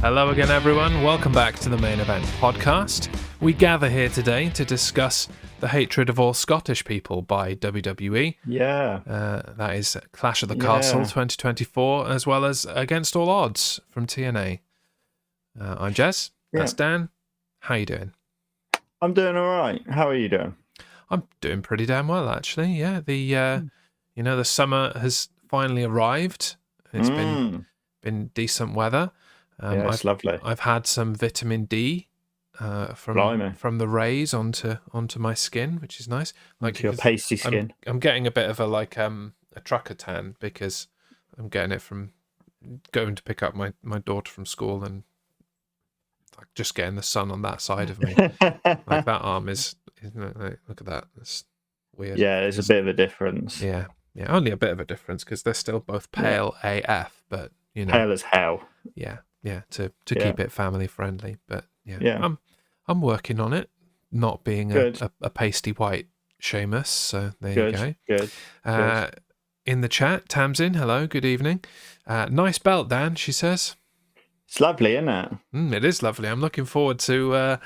Hello again, everyone. Welcome back to the Main Event podcast. We gather here today to discuss The Hatred of All Scottish People by WWE. Yeah. That is Clash of the Castle 2024, as well as Against All Odds from TNA. I'm Jez. That's Dan. How you doing? I'm doing all right. How are you doing? I'm doing pretty damn well, actually. Yeah, the summer has finally arrived. It's been decent weather. It's lovely. I've had some vitamin D from the rays onto my skin, which is nice. Like your pasty skin. I'm getting a bit of a trucker tan because I'm getting it from going to pick up my daughter from school and like just getting the sun on that side of me. Like that arm is look at that. It's weird. Yeah, there's a bit of a difference. Yeah, only a bit of a difference because they're still both pale AF, but you know, pale as hell. Yeah, to keep it family friendly, but I'm working on it, not being a pasty white Seamus. So there you go. Good. In the chat, Tamsin, hello, good evening. Nice belt, Dan. She says it's lovely, isn't it? It is lovely. I'm looking forward to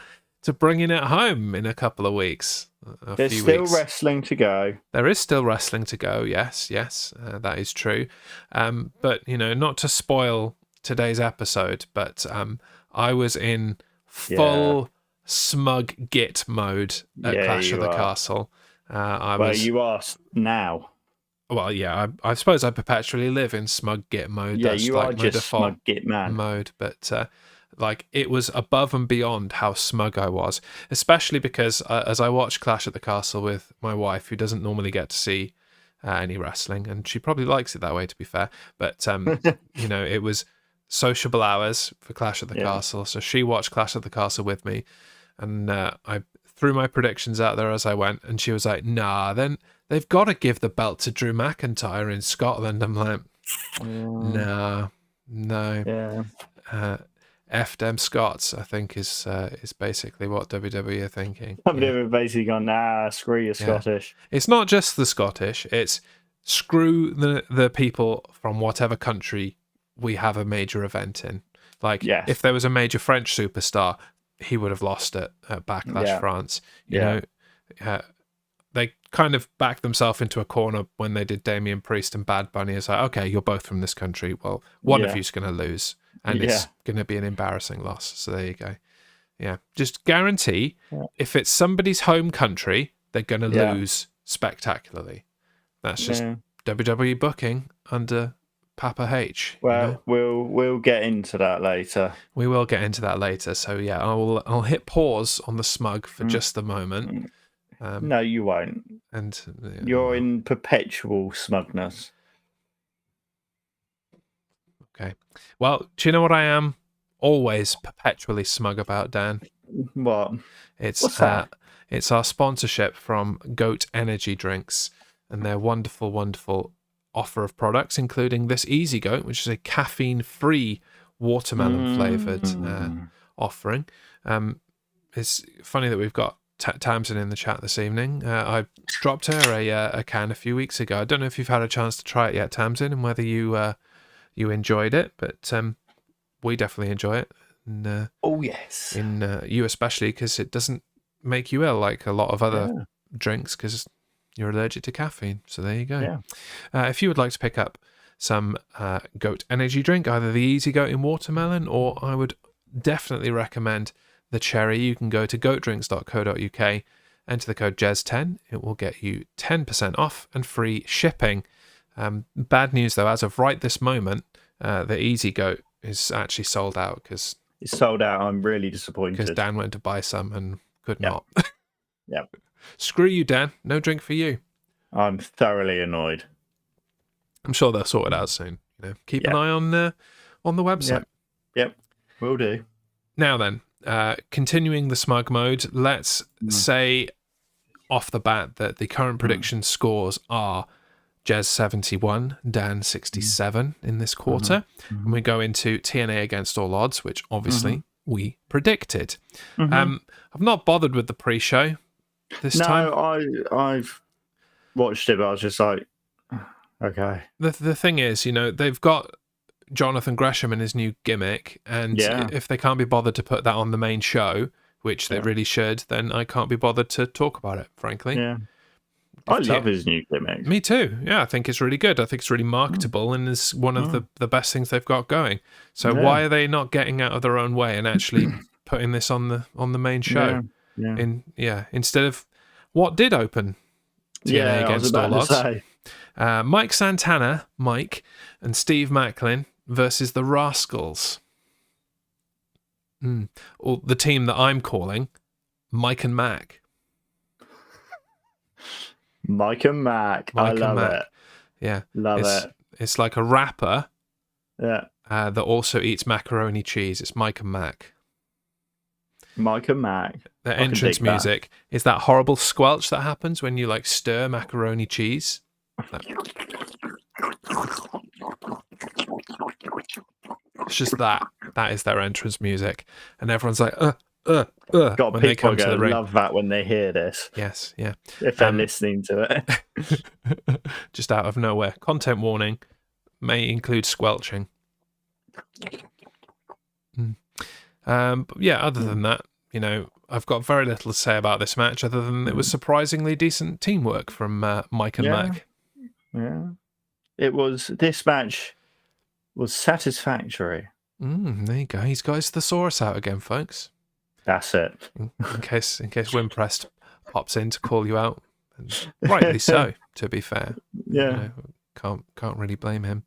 bringing it home in a couple of weeks. There's still wrestling to go. There is still wrestling to go. Yes, that is true. But not to spoil today's episode, but I was in full smug git mode at Clash of the Castle. You are now. Well, yeah, I suppose I perpetually live in smug git mode. Yeah, that's you like are my just default smug git man mode, but it was above and beyond how smug I was, especially because as I watched Clash at the Castle with my wife, who doesn't normally get to see any wrestling, and she probably likes it that way, to be fair, but it was sociable hours for Clash at the Castle, so she watched Clash at the Castle with me, and I threw my predictions out there as I went, and she was like, nah, then they've got to give the belt to Drew McIntyre in Scotland. I'm like, no. F them Scots, I think is basically what WWE are thinking. They've basically gone, nah, screw you Scottish. It's not just the Scottish, it's screw the people from whatever country we have a major event in. If there was a major French superstar, he would have lost it at Backlash France. You know, they kind of backed themselves into a corner when they did Damian Priest and Bad Bunny. It's like, okay, you're both from this country. Well, one of you's going to lose, and it's going to be an embarrassing loss. So there you go. Yeah, just guarantee if it's somebody's home country, they're going to lose spectacularly. That's just WWE booking under Papa H. Well, we'll get into that later. We will get into that later. So yeah, I'll hit pause on the smug for just a moment. No, you won't. And you're in perpetual smugness. Okay. Well, do you know what I am always perpetually smug about, Dan? What? What's that? It's our sponsorship from Goat Energy Drinks and their wonderful, wonderful offer of products, including this Easy Goat, which is a caffeine-free watermelon flavored offering. It's funny that we've got Tamsin in the chat this evening. I dropped her a can a few weeks ago. I don't know if you've had a chance to try it yet, Tamsin, and whether you enjoyed it, but we definitely enjoy it. And, yes. You especially, because it doesn't make you ill like a lot of other drinks, because you're allergic to caffeine. So there you go. Yeah. If you would like to pick up some Goat Energy drink, either the Easy Goat in watermelon, or I would definitely recommend the cherry, you can go to goatdrinks.co.uk, enter the code JEZ10. It will get you 10% off and free shipping. Bad news though, as of right this moment, the Easy Goat is actually sold out because it's sold out. I'm really disappointed because Dan went to buy some and could not. Yep. Screw you, Dan. No drink for you. I'm thoroughly annoyed. I'm sure they'll sort it out soon. Keep an eye on the website. Yep. Will do. Now then, continuing the smug mode, let's say off the bat that the current prediction scores are Jez 71, Dan 67 in this quarter. And we go into TNA Against All Odds, which obviously we predicted. I've not bothered with the pre-show this time. No, I've watched it, but I was just like, okay. The thing is, they've got Jonathan Gresham and his new gimmick, and if they can't be bothered to put that on the main show, which they really should, then I can't be bothered to talk about it, frankly. Yeah. I love his new gimmick. Me too. Yeah, I think it's really good. I think it's really marketable and is one of the best things they've got going. So why are they not getting out of their own way and actually putting this on the main show? Instead of what did open TNA Against All Odds. Mike Santana, and Steve Macklin versus the Rascals. Or the team that I'm calling Mike and Mac. Mike and Mac. I love it. Yeah. Love it. It's like a rapper that also eats macaroni cheese. It's Mike and Mac. Mike and Mac. The entrance music is that horrible squelch that happens when you like stir macaroni cheese. It's just that. That is their entrance music. And everyone's like, God, when they come to the ring. Love that when they hear this. Yes, yeah. If they're listening to it. Just out of nowhere. Content warning may include squelching. But yeah, other than that, I've got very little to say about this match other than it was surprisingly decent teamwork from Mike and Mac. Yeah. This match was satisfactory. There you go. He's got his thesaurus out again, folks. That's it. In case Wimprest pops in to call you out, and rightly so. To be fair, can't really blame him.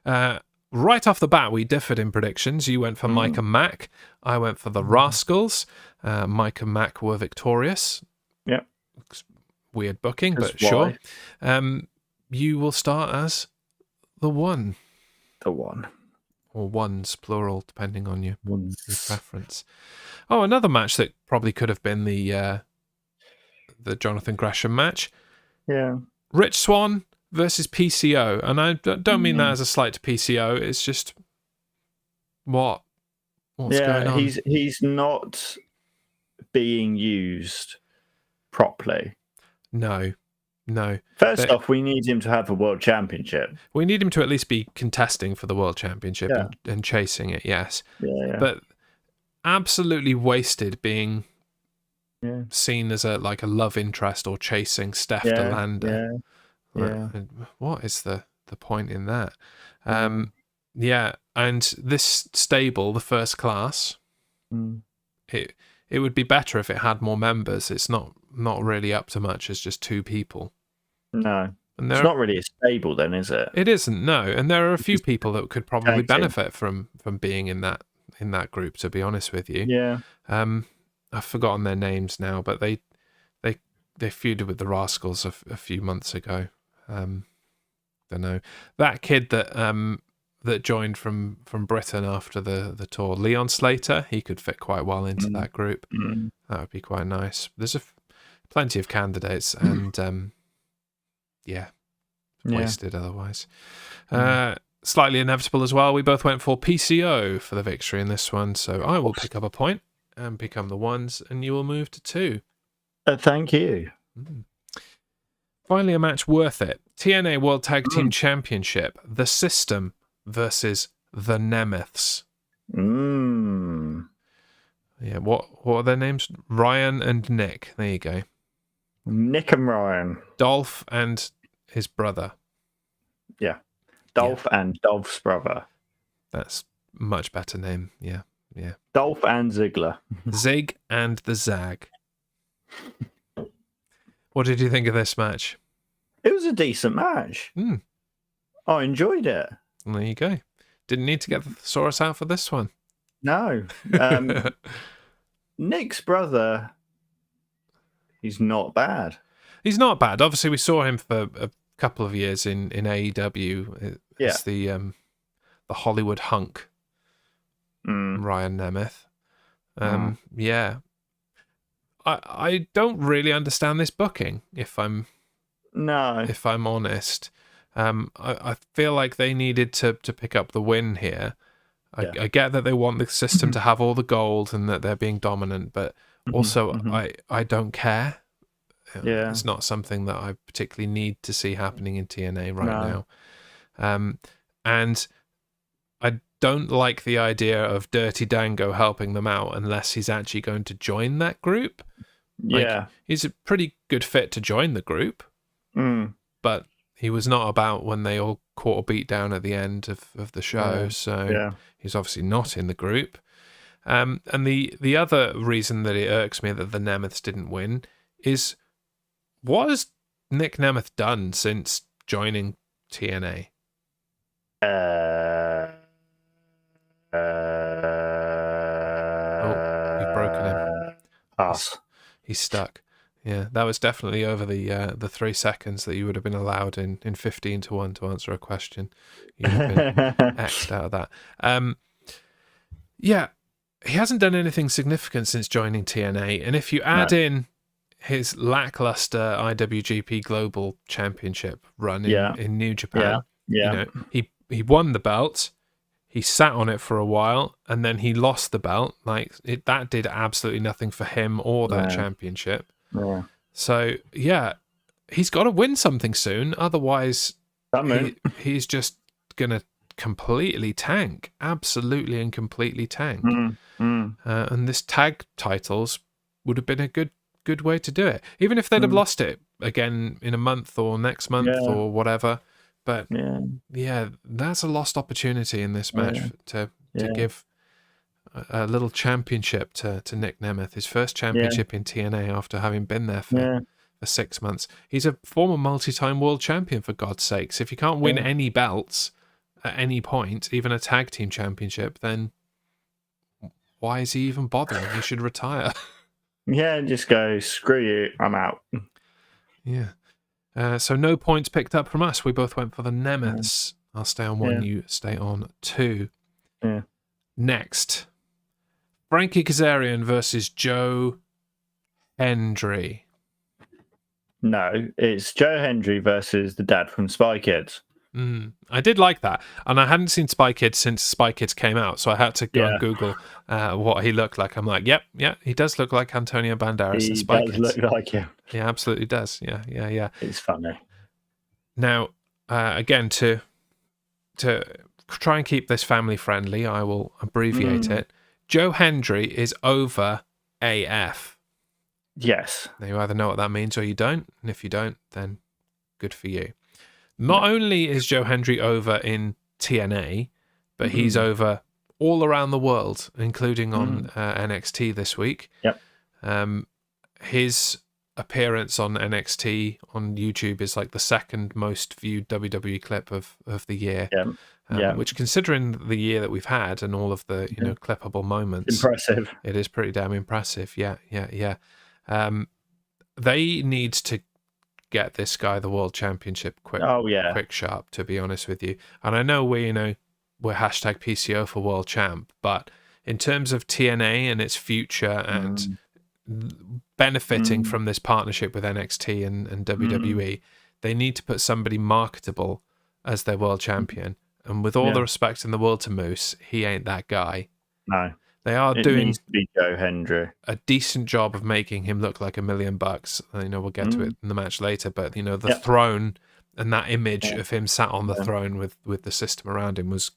Right off the bat, we differed in predictions. You went for Mike and Mac. I went for the Rascals. Mike and Mac were victorious. Yeah. Weird booking, but sure. You will start as the one. The one. Or ones, plural, depending on your preference. Oh, another match that probably could have been the Jonathan Gresham match. Yeah. Rich Swann versus PCO. And I don't mean that as a slight to PCO. It's just, what's going on? He's not being used properly. No. First off, we need him to have a world championship. We need him to at least be contesting for the world championship and chasing it, yes. Yeah. But absolutely wasted being seen as a love interest or chasing Steph DeLander. Yeah. What is the point in that? And this stable, the First Class, it would be better if it had more members. It's not really up to much as just two people. No. It's not really a stable then, is it? It isn't, no. And there are a few people that could probably benefit from being in that group, to be honest with you. Yeah. I've forgotten their names now, but they feuded with the Rascals a few months ago. Don't know. That kid that joined from Britain after the tour, Leon Slater, he could fit quite well into that group. That would be quite nice. There's plenty of candidates, and wasted otherwise. Slightly inevitable as well. We both went for PCO for the victory in this one, so I will pick up a point and become the ones, and you will move to 2. Thank you. Finally, a match worth it. TNA World Tag Team Championship. The System versus the Nemeths. Yeah, what are their names? Ryan and Nick. There you go. Nick and Ryan. Dolph and his brother. Yeah. Dolph and Dolph's brother. That's a much better name. Yeah. Dolph and Ziggler. Zig and the Zag. What did you think of this match? It was a decent match. I enjoyed it. Well, there you go. Didn't need to get the thesaurus out for this one. No. Nick's brother, he's not bad. He's not bad. Obviously, we saw him for a couple of years in AEW. It's the Hollywood hunk, Ryan Nemeth. Yeah. I don't really understand this booking, if I'm honest. I feel like they needed to pick up the win here. I get that they want the system to have all the gold and that they're being dominant, but also I don't care. It's not something that I particularly need to see happening in TNA right now. And I don't like the idea of Dirty Dango helping them out unless he's actually going to join that group. Like, he's a pretty good fit to join the group, but he was not about when they all caught a beat down at the end of the show, so he's obviously not in the group. And the other reason that it irks me that the Nemeths didn't win is, what has Nick Nemeth done since joining TNA? You've broken him. Pass. He's stuck. Yeah, that was definitely over the 3 seconds that you would have been allowed in 15 to 1 to answer a question. You'd have been X'd out of that. Yeah, he hasn't done anything significant since joining TNA, and if you add in his lackluster IWGP Global Championship run in New Japan, you know, he won the belt, he sat on it for a while, and then he lost the belt. Like, that did absolutely nothing for him or that championship. Yeah. So, yeah, he's got to win something soon. Otherwise, he's just going to completely tank. Absolutely and completely tank. And this tag titles would have been a good way to do it. Even if they'd have lost it again in a month or next month or whatever. But, yeah, that's a lost opportunity in this match to give a little championship to Nick Nemeth, his first championship in TNA after having been there for 6 months. He's a former multi-time world champion, for God's sakes. If you can't win any belts at any point, even a tag team championship, then why is he even bothering? He should retire. Yeah, just go, screw you, I'm out. Yeah. So no points picked up from us. We both went for the Nemeths. I'll stay on 1, you stay on 2. Yeah. Next, Frankie Kazarian versus Joe Hendry. No, it's Joe Hendry versus the dad from Spy Kids. I did like that, and I hadn't seen Spy Kids since Spy Kids came out, so I had to go and Google what he looked like. I'm like, yep, he does look like Antonio Banderas in Spy Kids. He does look like him. He absolutely does. Yeah. It's funny. Now, again, to try and keep this family friendly, I will abbreviate it. Joe Hendry is over AF. Yes. Now, you either know what that means or you don't, and if you don't, then good for you. Not only is Joe Hendry over in TNA, but he's over all around the world, including on NXT this week. Yep. His appearance on NXT on YouTube is like the second most viewed WWE clip of the year. Which, considering the year that we've had and all of the clippable moments, impressive. It is pretty damn impressive. Yeah. They need to get this guy the world championship quick sharp, to be honest with you. And I know we're hashtag PCO for world champ, but in terms of TNA and its future and benefiting from this partnership with NXT and WWE, they need to put somebody marketable as their world champion. And with all the respect in the world to Moose, he ain't that guy. No. They are it doing needs to be Joe Hendry. A decent job of making him look like $1 million. We'll get to it in the match later, but the throne and that image of him sat on the throne with the system around him was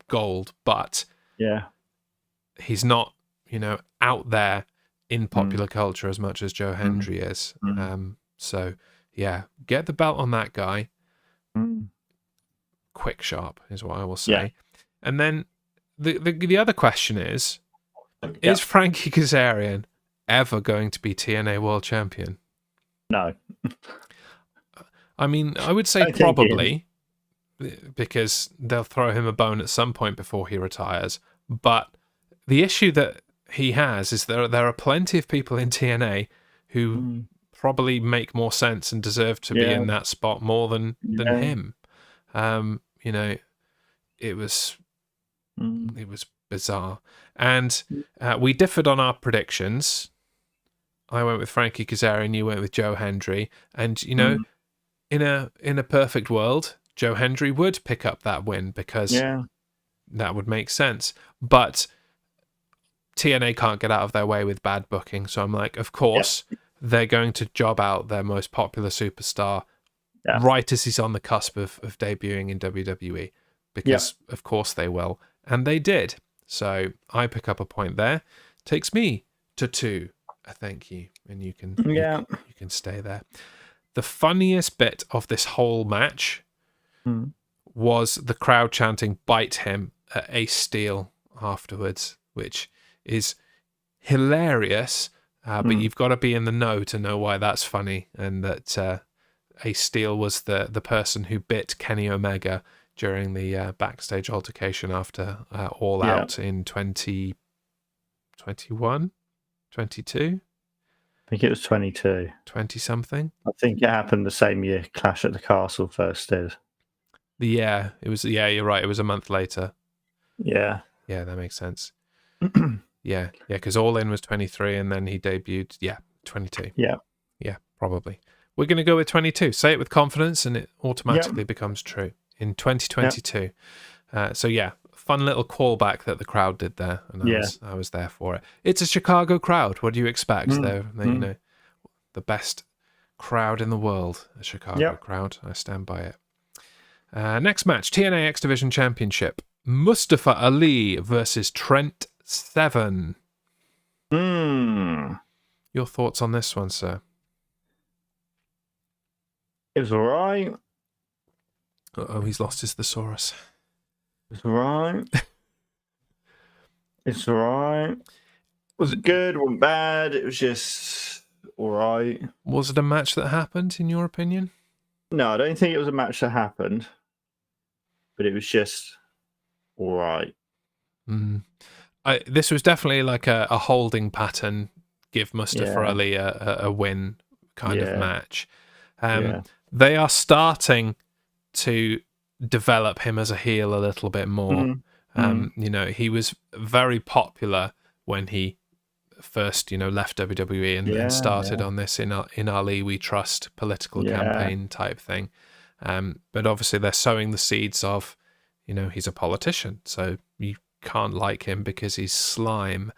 gold. But he's not out there in popular culture as much as Joe Hendry is. So get the belt on that guy. Quick sharp is what I will say. And then the other question is Frankie Kazarian ever going to be TNA World Champion? No. I mean, I would say probably, because they'll throw him a bone at some point before he retires. But the issue that he has is there are plenty of people in TNA who probably make more sense and deserve to be in that spot more than him. It was bizarre, and we differed on our predictions. I went with Frankie Kazarian, you went with Joe Hendry, and in a perfect world, Joe Hendry would pick up that win because that would make sense. But TNA can't get out of their way with bad booking, so I'm like, of course they're going to job out their most popular superstar right as he's on the cusp of debuting in WWE, because of course they will. And they did. So I pick up a point there. Takes me to 2. A thank you. And you can stay there. The funniest bit of this whole match was the crowd chanting "bite him" at Ace Steel afterwards, which is hilarious. But you've got to be in the know to know why that's funny, and that Ace Steel was the person who bit Kenny Omega during the backstage altercation after All Out in 2021, 22. I think it was 22. 20-something. I think it happened the same year Clash at the Castle first did. Yeah, it was. Yeah, you're right. It was a month later. Yeah. Yeah, that makes sense. Yeah, because All In was 23 and then he debuted, 22. Yeah. Yeah, probably. We're going to go with 22. Say it with confidence and it automatically becomes true in 2022. So, fun little callback that the crowd did there. And I was there for it. It's a Chicago crowd. What do you expect? They're you know, the best crowd in the world, a Chicago crowd. I stand by it. Next match, TNA X Division Championship. Mustafa Ali versus Trent Seven. Your thoughts on this one, sir? It was alright. Uh-oh, he's lost his thesaurus. It's alright. It's alright. Was it good? Wasn't bad. It was just alright. Was it a match that happened, in your opinion? No, I don't think it was a match that happened. But it was just alright. This was definitely like a holding pattern, give Mustafa Ali a win kind of match. They are starting to develop him as a heel a little bit more. You know, he was very popular when he first, left WWE and started on this in Ali We Trust political campaign type thing. But obviously they're sowing the seeds of, he's a politician, so you can't like him because he's slime.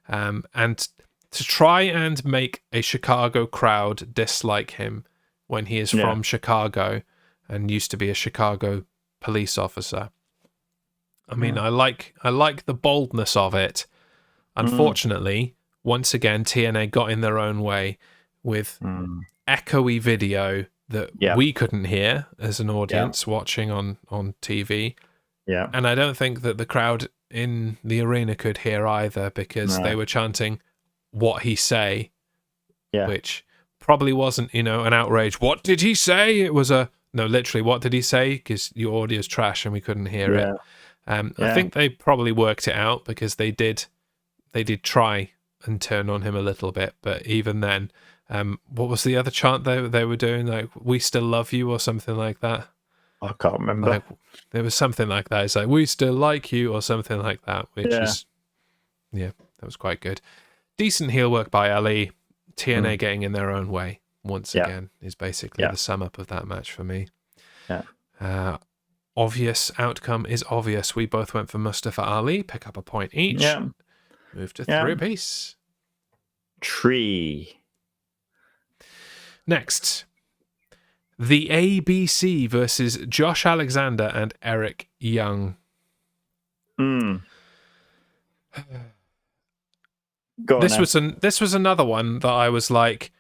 And to try and make a Chicago crowd dislike him when he is from Chicago and used to be a Chicago police officer. I mean, I like the boldness of it. Unfortunately, once again, TNA got in their own way with echoey video that we couldn't hear as an audience watching on TV. Yeah. And I don't think that the crowd in the arena could hear either, because they were chanting "what he say," which probably wasn't, an outrage. What did he say? It was literally, what did he say? Because your audio's trash and we couldn't hear it. I think they probably worked it out, because they did try and turn on him a little bit, but even then, what was the other chant they were doing? Like, "we still love you" or something like that. I can't remember. Like, there was something like that. It's like, "we still like you" or something like that, which is, that was quite good. Decent heel work by Ali. TNA getting in their own way once again is basically the sum up of that match for me. Obvious outcome is obvious. We both went for Mustafa Ali. Pick up a point each. Move to 3 apiece. Tree. Next, the ABC versus Josh Alexander and Eric Young. This was another one that I was like,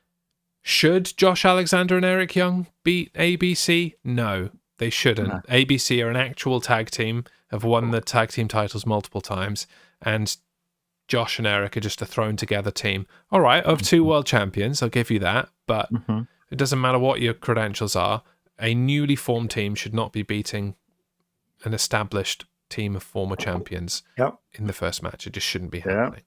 should Josh Alexander and Eric Young beat ABC? No, they shouldn't. No. ABC are an actual tag team, have won the tag team titles multiple times, and Josh and Eric are just a thrown together team. All right, of 2 world champions, I'll give you that, but it doesn't matter what your credentials are. A newly formed team should not be beating an established team of former champions in the first match. It just shouldn't be happening.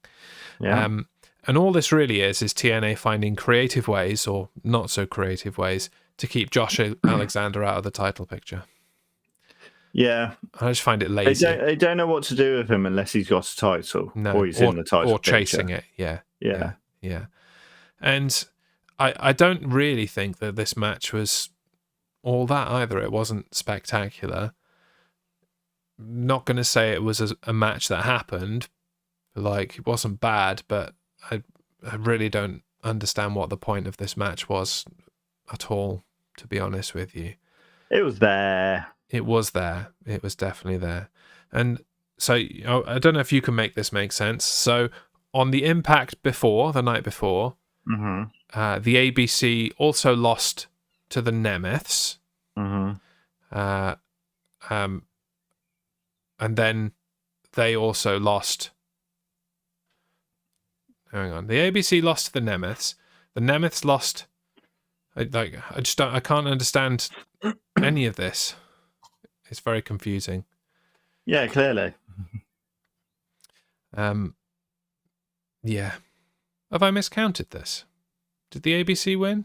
And all this really is TNA finding creative ways, or not so creative ways, to keep Josh Alexander out of the title picture. Yeah. I just find it lazy. They don't know what to do with him unless he's got a title. No, or he's in the title or chasing it. Yeah. And I don't really think that this match was all that either. It wasn't spectacular. Not going to say it was a match that happened. Like, it wasn't bad, but I really don't understand what the point of this match was at all, to be honest with you. It was there. It was there. It was definitely there. And So I don't know if you can make this make sense. So on the Impact before, the night before, Mm-hmm. The ABC also lost to the Nemeths. Mm-hmm. And then they also lost. Hang on. The ABC lost to the Nemeths. The Nemeths lost. I can't understand any of this. It's very confusing. Yeah, clearly. Yeah. Have I miscounted this? Did the ABC win?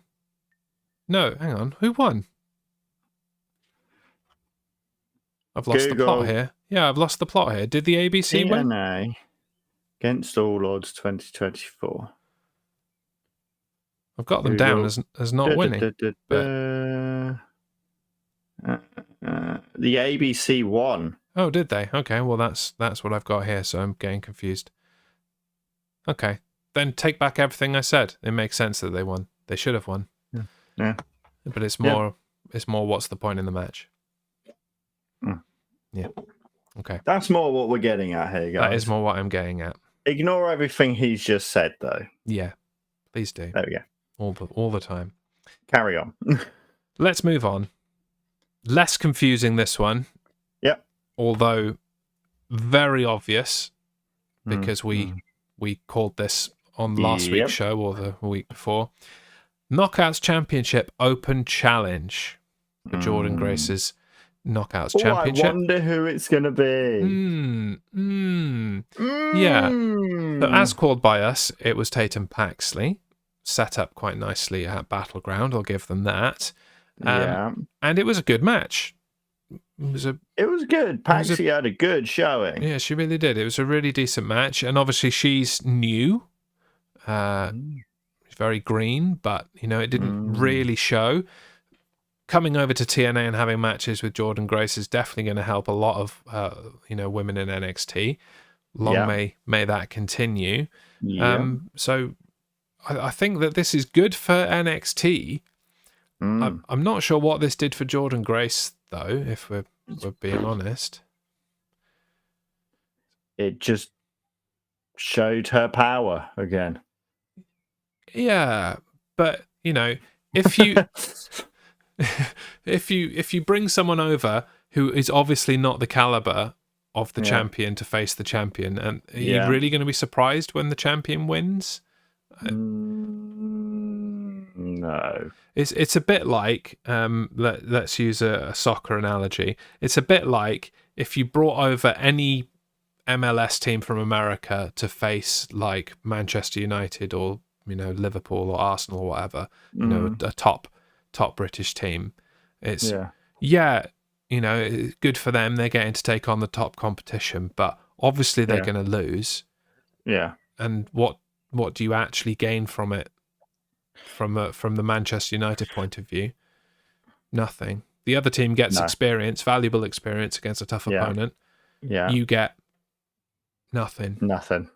No, hang on. Who won? I've lost the plot here. Yeah, I've lost the plot here. Did the ABC win? TNA Against All Odds 2024. I've got them down as not winning. The ABC won. Oh, did they? Okay, well that's what I've got here, so I'm getting confused. Okay, then take back everything I said. It makes sense that they won. They should have won. Yeah. But it's more what's the point in the match? Yeah. Okay. That's more what we're getting at here, guys. That is more what I'm getting at. Ignore everything he's just said, though. Yeah, please do. There we go. All the time. Carry on. Let's move on. Less confusing, this one. Yep. Although very obvious, because we called this on last week's show or the week before. Knockouts Championship Open Challenge for Jordynne Grace's Knockouts Championship. I wonder who it's going to be. Yeah. So as called by us, it was Tatum Paxley. Set up quite nicely at Battleground. I'll give them that. And it was a good match. It was good. Paxley had a good showing. Yeah, she really did. It was a really decent match. And obviously she's new. Very green, but, it didn't really show. Coming over to TNA and having matches with Jordynne Grace is definitely going to help a lot of, women in NXT. Long may that continue. Yeah. So I think that this is good for NXT. I'm not sure what this did for Jordynne Grace, though, if we're being honest. It just showed her power again. Yeah, but if you if you bring someone over who is obviously not the caliber of the champion to face the champion, and are you really going to be surprised when the champion wins? No. It's a bit like let's use a soccer analogy. It's a bit like if you brought over any MLS team from America to face like Manchester United or Liverpool or Arsenal or whatever, a top British team. It's good for them. They're getting to take on the top competition, but obviously they're going to lose. Yeah. And what do you actually gain from it? From the Manchester United point of view, nothing. The other team gets experience, valuable experience against a tough opponent. Yeah. You get nothing. Nothing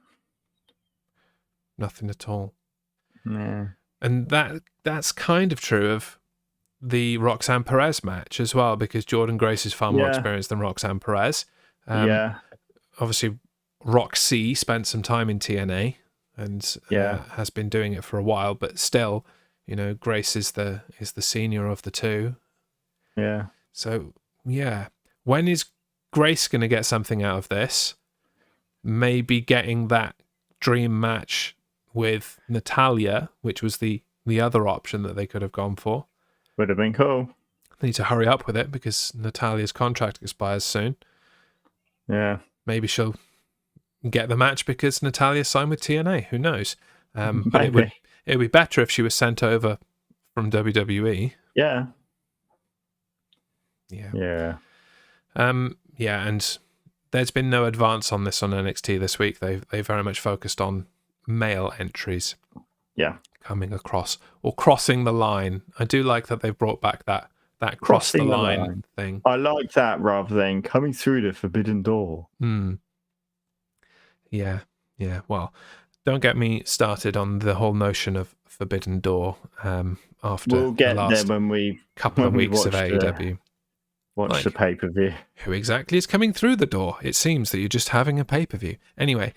at all. Yeah. And that's kind of true of the Roxanne Perez match as well, because Jordynne Grace is far more experienced than Roxanne Perez. Obviously, Roxy spent some time in TNA and has been doing it for a while, but still, Grace is the senior of the two. Yeah. So when is Grace going to get something out of this? Maybe getting that dream match with Natalya, which was the other option that they could have gone for. Would have been cool. They need to hurry up with it because Natalya's contract expires soon. Yeah. Maybe she'll get the match because Natalya signed with TNA. Who knows? But it would be better if she was sent over from WWE. Yeah. Yeah. And there's been no advance on this on NXT this week. They very much focused on male entries. Yeah. Coming across or crossing the line. I do like that they've brought back that cross the line thing. I like that rather than coming through the forbidden door. Yeah. Well, don't get me started on the whole notion of forbidden door after we'll get the last there when we couple of weeks of AEW. Watch the pay-per-view. Who exactly is coming through the door? It seems that you're just having a pay-per-view. Anyway,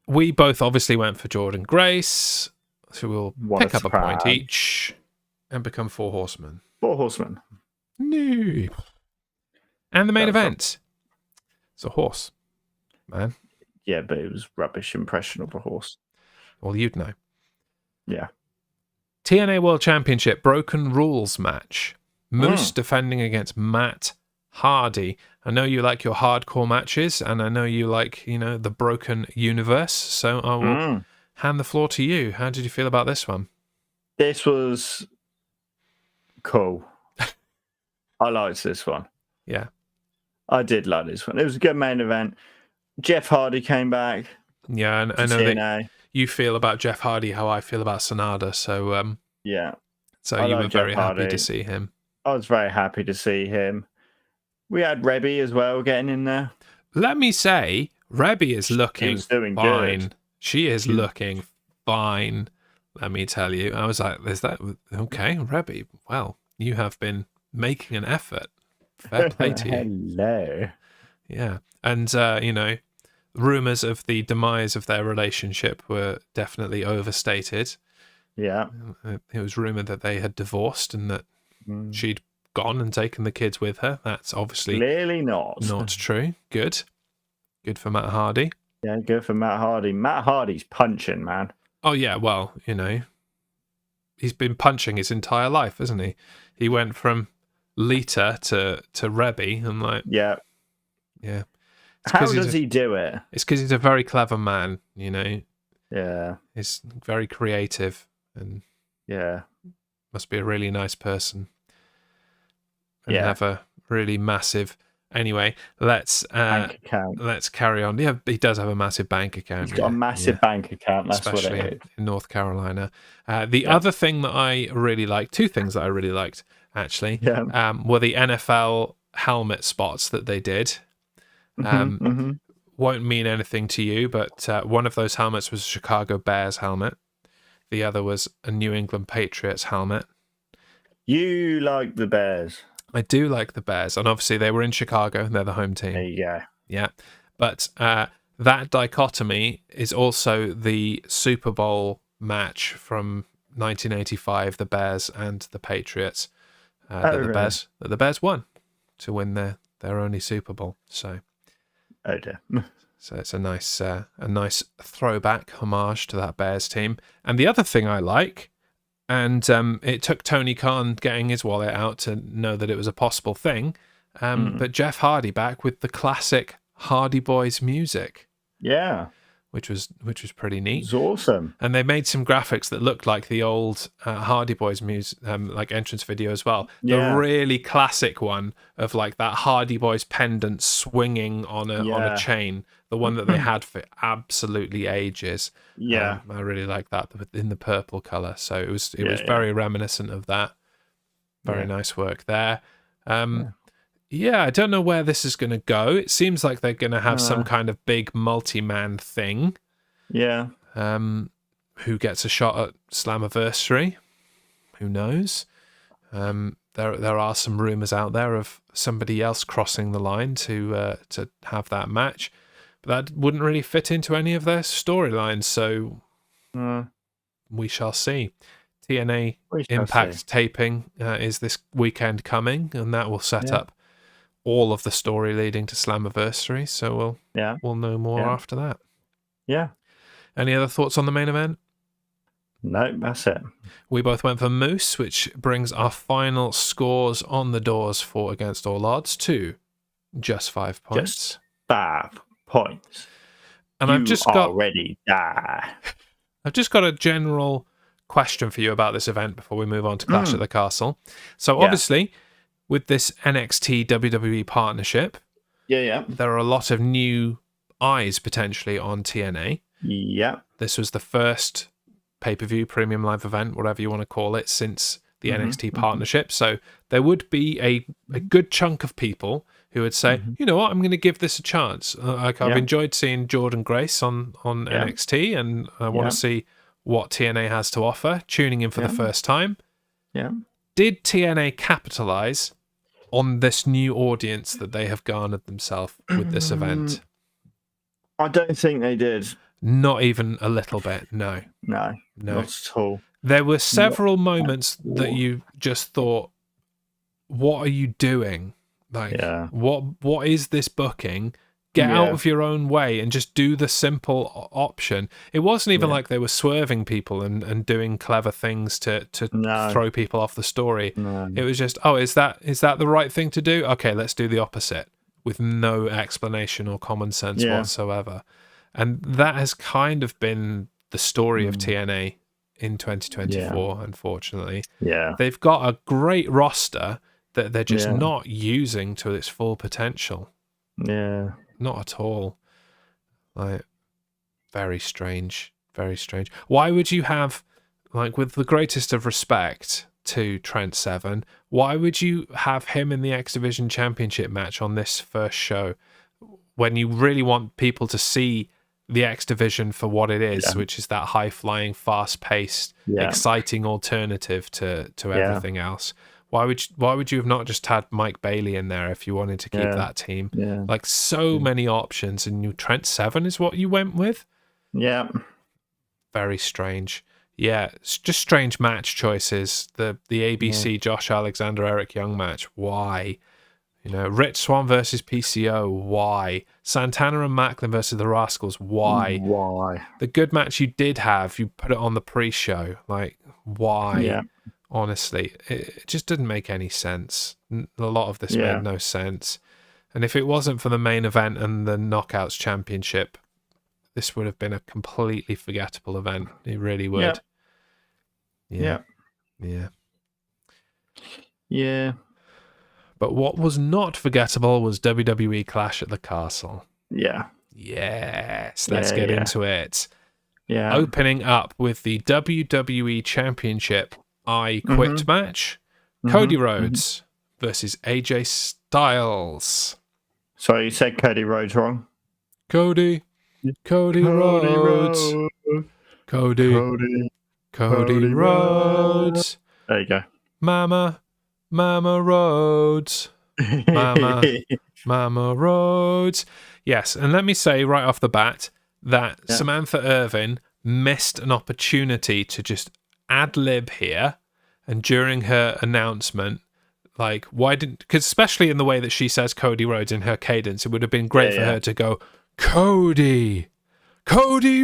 we both obviously went for Jordan Grace, so we'll pick up a point each and become 4 horsemen. 4 horsemen. No. And the main event. It's a horse, man. Yeah, but it was rubbish impression of a horse. Well, you'd know. Yeah. TNA World Championship Broken Rules match. Moose defending against Matt Hardy. I know you like your hardcore matches, and I know you like, the broken universe, so I will hand the floor to you. How did you feel about this one? This was cool. I liked this one. Yeah. I did like this one. It was a good main event. Jeff Hardy came back. Yeah, and I know TNA. That you feel about Jeff Hardy how I feel about Sonada, so yeah. So you were very happy to see him. I was very happy to see him. We had Rebby as well getting in there. Let me say, Rebby is looking fine. Good. She is looking fine. Let me tell you. I was like, "Is that okay, Rebby? Well, you have been making an effort. Fair play to you." Hello. Yeah, and rumors of the demise of their relationship were definitely overstated. Yeah, it was rumored that they had divorced and that she'd gone and taken the kids with her. That's obviously clearly not true. Good for Matt Hardy. Yeah, good for Matt Hardy. Matt Hardy's punching, man. Oh yeah, well, he's been punching his entire life, hasn't he? He went from Lita to Rebby, and yeah. How does he do it? It's because he's a very clever man, Yeah, he's very creative, and must be a really nice person, and have a really massive. Anyway, let's carry on. Yeah, he does have a massive bank account. He's got a massive bank account. That's especially what it is. In North Carolina. The other thing that I really liked, 2 things that I really liked actually, were the NFL helmet spots that they did. Won't mean anything to you, but one of those helmets was a Chicago Bears helmet. The other was a New England Patriots helmet. You like the Bears? I do like the Bears, and obviously they were in Chicago. They're the home team. There you go. Yeah, but that dichotomy is also the Super Bowl match from 1985, the Bears and the Patriots. The Bears won to win their only Super Bowl. So. Oh dear. So it's a nice throwback homage to that Bears team. And the other thing I like, and it took Tony Khan getting his wallet out to know that it was a possible thing, but Jeff Hardy back with the classic Hardy Boys music. Yeah. Which was pretty neat. It's awesome. And they made some graphics that looked like the old Hardy Boys music, like entrance video as well. Yeah. The really classic one of like that Hardy Boys pendant swinging on a chain, the one that they had for absolutely ages. Yeah, I really like that in the purple color. So it was very reminiscent of that. Very nice work there. Yeah, I don't know where this is going to go. It seems like they're going to have some kind of big multi-man thing. Yeah. Who gets a shot at Slammiversary? Who knows? There are some rumors out there of somebody else crossing the line to have that match, but that wouldn't really fit into any of their storylines. So we shall see. TNA Impact taping is this weekend coming, and that will set up all of the story leading to Slammiversary, so we'll know more after that. Yeah. Any other thoughts on the main event? No, that's it. We both went for Moose, which brings our final scores on the doors for Against All Odds to just 5 points. Just 5 points. And I've just got a general question for you about this event before we move on to Clash at the Castle. So obviously, with this NXT WWE partnership, there are a lot of new eyes potentially on TNA. Yeah. This was the first pay-per-view premium live event, whatever you want to call it, since the NXT partnership. So there would be a good chunk of people who would say, you know what, I'm going to give this a chance. I've enjoyed seeing Jordan Grace on NXT, and I want to see what TNA has to offer, tuning in for the first time. Yeah. Did TNA capitalize on this new audience that they have garnered themselves with this event? I don't think they did. Not even a little bit. No, not at all. There were several moments that you just thought, what are you doing? Like, what is this booking? Get out of your own way and just do the simple option. It wasn't even like they were swerving people and doing clever things to throw people off the story. No. It was just, is that the right thing to do? Okay, let's do the opposite, with no explanation or common sense whatsoever. And that has kind of been the story of TNA in 2024, unfortunately. Yeah. They've got a great roster that they're just not using to its full potential. Yeah. Not at all. Like, very strange. Very strange. Why would you have, like, with the greatest of respect to Trent Seven, why would you have him in the X Division Championship match on this first show when you really want people to see the X Division for what it is, which is that high-flying, fast-paced, exciting alternative to everything else? Why would you have not just had Mike Bailey in there if you wanted to keep that team? Yeah. Like, so many options, and Trent Seven is what you went with? Yeah. Very strange. Yeah, it's just strange match choices. The ABC Josh Alexander Eric Young match. Why? Rich Swann versus PCO. Why? Santana and Macklin versus the Rascals. Why? Why? The good match you did have, you put it on the pre-show. Like, why? Yeah. Honestly, it just didn't make any sense. A lot of this made no sense. And if it wasn't for the main event and the Knockouts Championship, this would have been a completely forgettable event. It really would. Yeah. But what was not forgettable was WWE Clash at the Castle. Yeah. Yes, let's get into it. Yeah. Opening up with the WWE Championship I Quit match. Cody Rhodes versus AJ Styles. Sorry, you said Cody Rhodes wrong. Cody Rhodes. Cody Rhodes. There you go. Mama Rhodes. Mama Rhodes. Yes, and let me say right off the bat that Samantha Irvin missed an opportunity to just ad-lib here, and during her announcement, like, why didn't, because especially in the way that she says Cody Rhodes in her cadence, it would have been great for her to go, Cody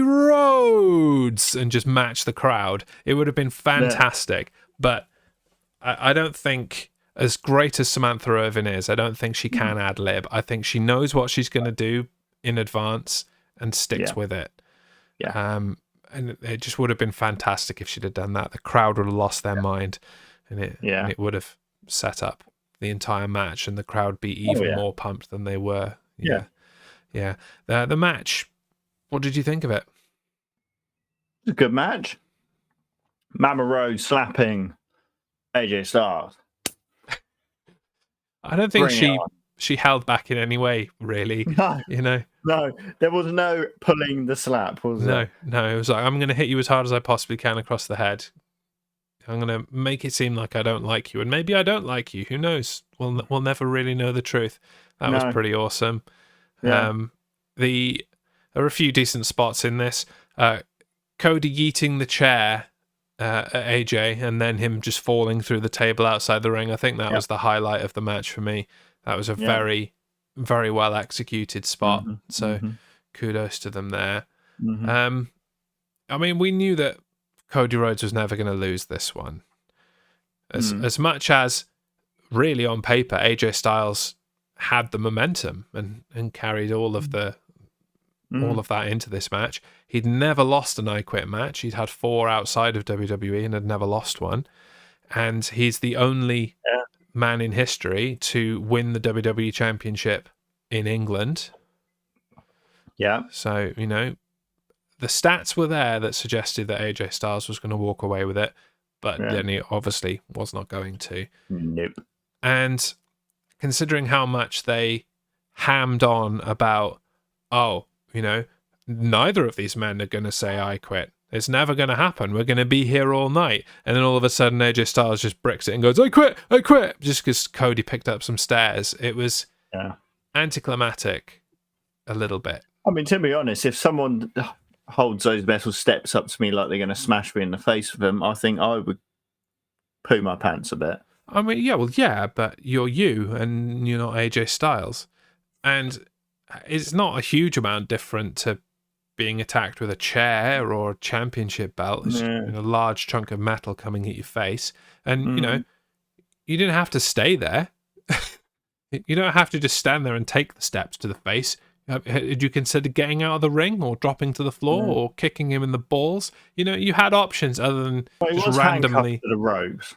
Rhodes, and just match the crowd. It would have been fantastic. But I don't think, as great as Samantha Irvin is, I don't think she can ad-lib. I think she knows what she's going to do in advance and sticks with it. And it just would have been fantastic if she'd have done that. The crowd would have lost their mind, and it would have set up the entire match, and the crowd would be even more pumped than they were. The match, what did you think of it? It's a good match. Mama Rhodes slapping AJ Styles. I don't think she held back in any way, really. No, there was no pulling the slap, was there? No, it was like, I'm going to hit you as hard as I possibly can across the head. I'm going to make it seem like I don't like you, and maybe I don't like you. Who knows? We'll never really know the truth. That was pretty awesome. Yeah. There are a few decent spots in this. Cody yeeting the chair at AJ, and then him just falling through the table outside the ring. I think that was the highlight of the match for me. That was a very, very well executed spot. So kudos to them there. I mean, we knew that Cody Rhodes was never going to lose this one. As much as, really on paper, AJ Styles had the momentum and carried all of that into this match. He'd never lost an I Quit match. He'd had 4 outside of WWE and had never lost one. And he's the only man in history to win the WWE Championship in England. Yeah. So, the stats were there that suggested that AJ Styles was going to walk away with it, but then he obviously was not going to. Nope. And considering how much they hammed on about, neither of these men are going to say I quit. It's never going to happen. We're going to be here all night. And then all of a sudden, AJ Styles just bricks it and goes, I quit, just because Cody picked up some stairs. It was anticlimactic a little bit. I mean, to be honest, if someone holds those metal steps up to me like they're going to smash me in the face with them, I think I would poo my pants a bit. I mean, yeah, but you're you and you're not AJ Styles. And it's not a huge amount different to being attacked with a chair or a championship belt. It's a large chunk of metal coming at your face. And, you didn't have to stay there. You don't have to just stand there and take the steps to the face. Did you consider getting out of the ring or dropping to the floor or kicking him in the balls? You had options other than just randomly. To the ropes.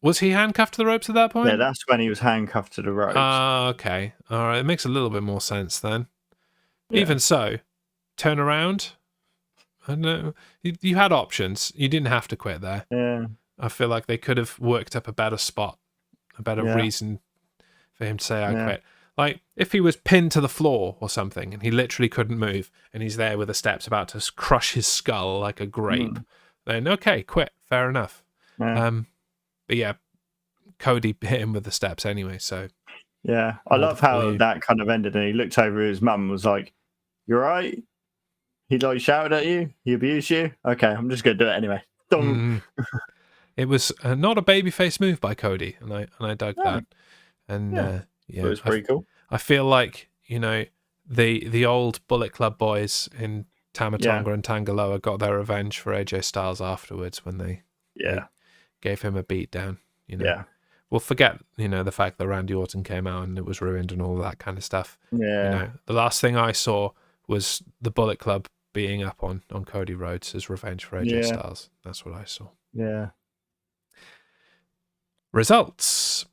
Was he handcuffed to the ropes at that point? Yeah, that's when he was handcuffed to the ropes. Okay. All right. It makes a little bit more sense then. Yeah. Even so, turn around. I don't know. You had options. You didn't have to quit there. Yeah. I feel like they could have worked up a better spot, a better reason for him to say, I quit. Like, if he was pinned to the floor or something and he literally couldn't move and he's there with the steps about to crush his skull like a grape, then okay, quit. Fair enough. Yeah. But yeah, Cody hit him with the steps anyway, so... Yeah, I love how that kind of ended, and he looked over at his mum and was like, "You all right?" He like shouted at you, he abused you. Okay, I'm just going to do it anyway. It was not a babyface move by Cody, and I dug that. And it was pretty cool. I feel like, the old Bullet Club boys in Tama Tonga and Tangaloa got their revenge for AJ Styles afterwards when they gave him a beat down. Yeah. We'll forget, the fact that Randy Orton came out and it was ruined and all that kind of stuff. Yeah. The last thing I saw was the Bullet Club beating up on Cody Rhodes as revenge for AJ Styles. That's what I saw. Yeah. Results.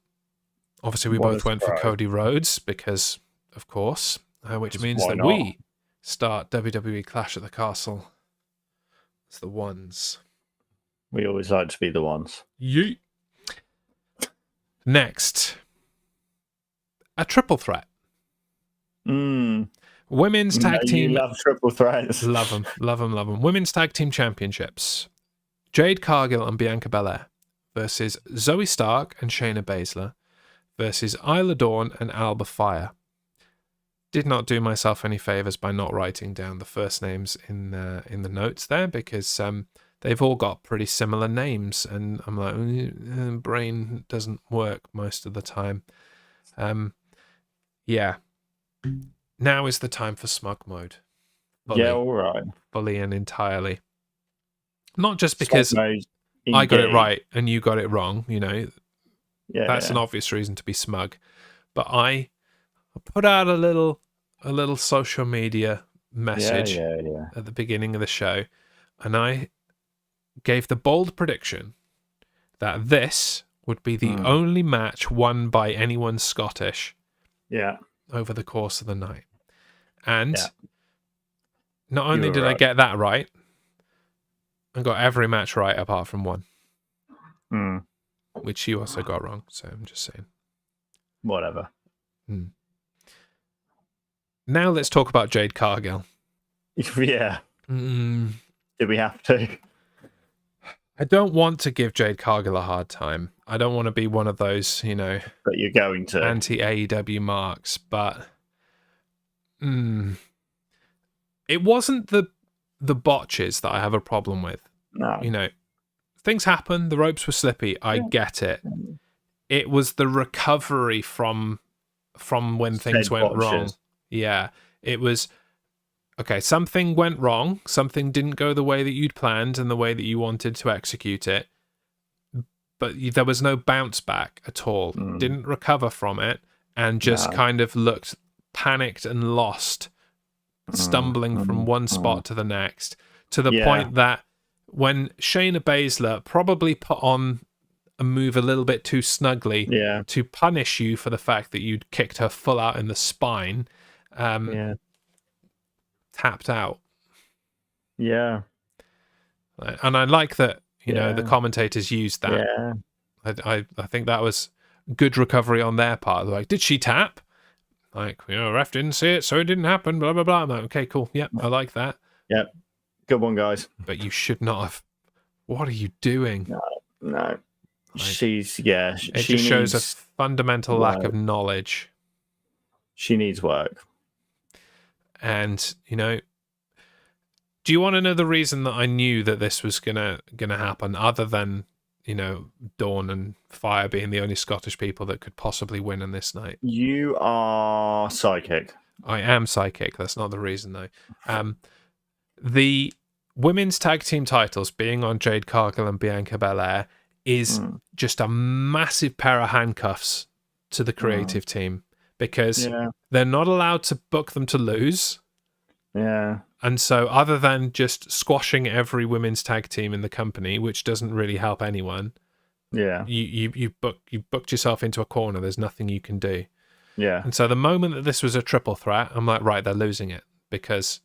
Obviously, we both went for Cody Rhodes because, of course, which means that we start WWE Clash at the Castle as the ones. We always like to be the ones. Yeet. Next, a triple threat. Women's tag team. You love triple threats. Love them. Women's tag team championships. Jade Cargill and Bianca Belair versus Zoe Stark and Shayna Baszler versus Isla Dawn and Alba Fire. Did not do myself any favors by not writing down the first names in the notes there because they've all got pretty similar names, and I'm like, brain doesn't work most of the time. Now is the time for smug mode. All right. Fully and entirely. Not just because I got it right and you got it wrong, that's an obvious reason to be smug. But I put out a little social media message at the beginning of the show, and I gave the bold prediction that this would be the only match won by anyone Scottish over the course of the night. And not only did I get that right, I got every match right apart from one. Which you also got wrong, so I'm just saying. Whatever. Now let's talk about Jade Cargill. Yeah. Do we have to? I don't want to give Jade Cargill a hard time. I don't want to be one of those, But you're going to. Anti-AEW marks, but it wasn't the botches that I have a problem with. No. Things happen, the ropes were slippy, I get it. It was the recovery from when things went wrong. Yeah. It was, okay, something went wrong, something didn't go the way that you'd planned and the way that you wanted to execute it, but there was no bounce back at all. Didn't recover from it, and just kind of looked panicked and lost, stumbling from one spot to the next, to the point that when Shayna Baszler probably put on a move a little bit too snugly to punish you for the fact that you'd kicked her full out in the spine, tapped out. Yeah. And I like that, the commentators used that. Yeah. I think that was good recovery on their part. They're like, did she tap? Like, ref didn't see it, so it didn't happen, blah, blah, blah. I'm like, okay, cool. Yep, I like that. Yep. Good one, guys. But you should not have. What are you doing? No. Like, she just shows a fundamental lack of knowledge. She needs work. And, you know, do you want to know the reason that I knew that this was gonna happen, other than, you know, Dawn and Fire being the only Scottish people that could possibly win on this night? You are psychic. I am psychic. That's not the reason, though. The women's tag team titles being on Jade Cargill and Bianca Belair is just a massive pair of handcuffs to the creative team, because they're not allowed to book them to lose. Yeah. And so, other than just squashing every women's tag team in the company, which doesn't really help anyone, you booked yourself into a corner. There's nothing you can do. Yeah. And so, the moment that this was a triple threat, I'm like, right, they're losing it because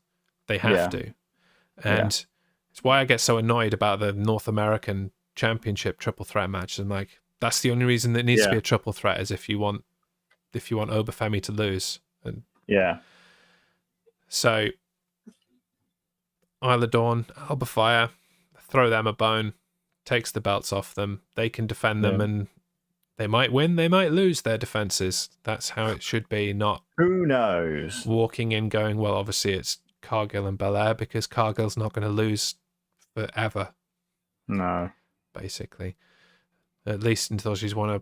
they have to. And it's why I get so annoyed about the North American Championship triple threat match. I'm like, that's the only reason that needs to be a triple threat, is if you want Obafemi to lose. And so Isla Dawn, Alba Fire, throw them a bone, takes the belts off them. They can defend them, and they might win, they might lose their defenses. That's how it should be, not who knows. Walking in going, well, obviously it's Cargill and Belair, because Cargill's not going to lose forever. No. Basically. At least until she's won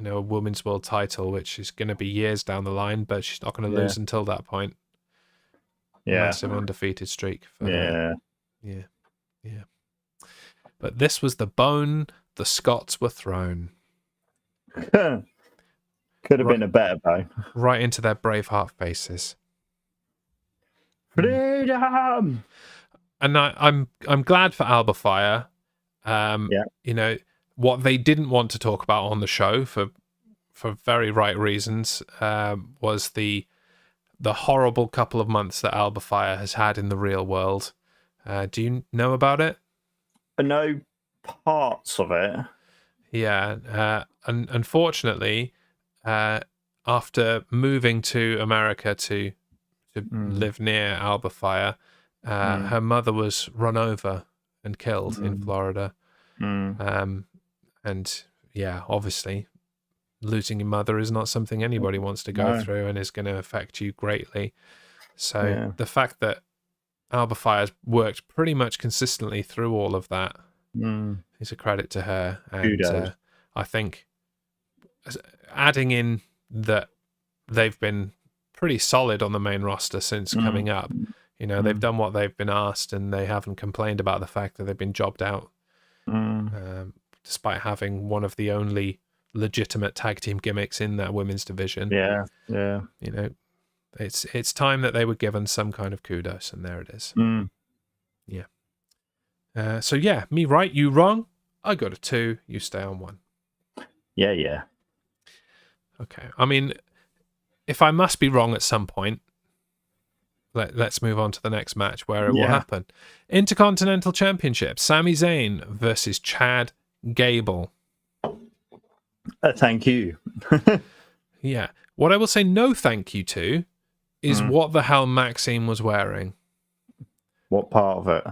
a women's world title, which is going to be years down the line, but she's not going to lose until that point. Massive undefeated streak for her. Yeah. But this was the bone the Scots were thrown. Could have been a better bone. Right into their Braveheart faces. Freedom! And I'm glad for Alba Fire. You know, what they didn't want to talk about on the show for very right reasons was the horrible couple of months that Alba Fire has had in the real world. Do you know about it? I know parts of it. Yeah, and unfortunately, after moving to America to live near Alba Fire, her mother was run over and killed in Florida. And yeah, obviously, losing your mother is not something anybody wants to go through, and is going to affect you greatly. So the fact that Alba Fire's worked pretty much consistently through all of that is a credit to her. And I think adding in that they've been pretty solid on the main roster since coming up. You know, they've done what they've been asked, and they haven't complained about the fact that they've been jobbed out, despite having one of the only legitimate tag team gimmicks in that women's division. Yeah. You know, it's time that they were given some kind of kudos, and there it is. Yeah. So yeah, me right, you wrong. I got a 2. You stay on 1. Yeah. Okay. I mean, if I must be wrong at some point, let's move on to the next match where it will happen. Intercontinental Championship: Sami Zayn versus Chad Gable. Thank you. Yeah. What I will say no thank you to is what the hell Maxine was wearing. What part of it?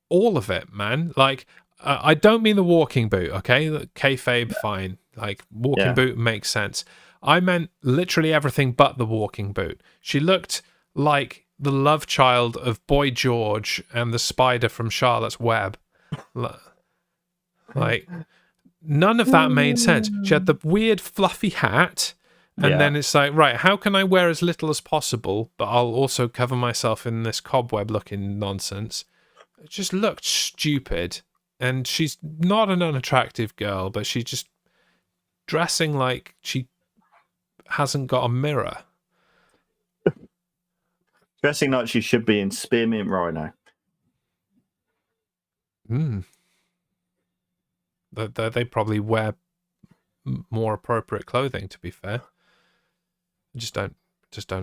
All of it, man. Like, I don't mean the walking boot, okay? Kayfabe, fine. Like, walking boot makes sense. I meant literally everything but the walking boot. She looked like the love child of Boy George and the spider from Charlotte's Web. Like, none of that made sense. She had the weird fluffy hat, and then it's like, right, how can I wear as little as possible, but I'll also cover myself in this cobweb-looking nonsense? It just looked stupid. And she's not an unattractive girl, but she's just dressing like she hasn't got a mirror. Dressing like she should be in Spearmint Rhino. They probably wear more appropriate clothing, to be fair. I just don't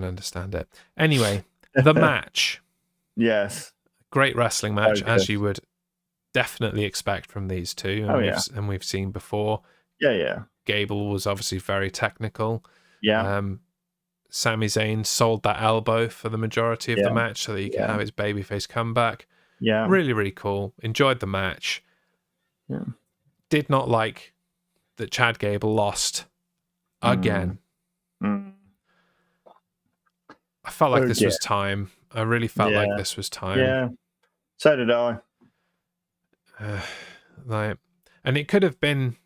understand it. Anyway, the match. Yes. Great wrestling match, as you would definitely expect from these two. And we've seen before. Yeah. Gable was obviously very technical. Yeah. Sami Zayn sold that elbow for the majority of the match so that he can have his babyface comeback. Yeah. Really, really cool. Enjoyed the match. Yeah. Did not like that Chad Gable lost again. Mm. I felt like this was time. I really felt like this was time. Yeah. So did I. And it could have been